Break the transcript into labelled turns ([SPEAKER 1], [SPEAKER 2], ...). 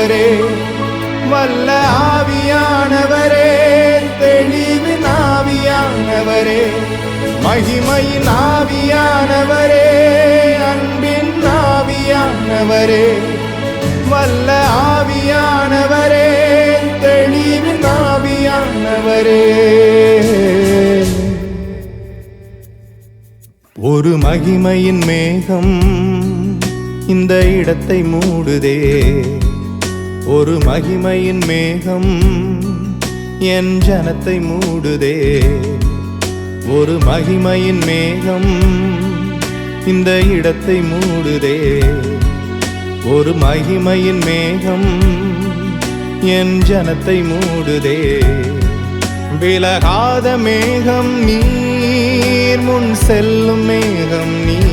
[SPEAKER 1] ஆவியானவரே, வல்ல ஆவியானவரே, தெளிவின் ஆவியானவரே, மகிமையின் ஆவியானவரே, அன்பின் ஆவியானவரே, வல்ல ஆவியானவரே, தெளிவின் ஆவியானவரே. ஒரு மகிமையின் மேகம் இந்த இடத்தை மூடுதே, ஒரு மகிமையின் மேகம் என் ஜனத்தை மூடுதே, ஒரு மகிமையின் மேகம் இந்த இடத்தை மூடுதே, ஒரு மகிமையின் மேகம் என் ஜனத்தை மூடுதே. விலகாத மேகம் நீர், முன் செல்லும் மேகம் நீர்.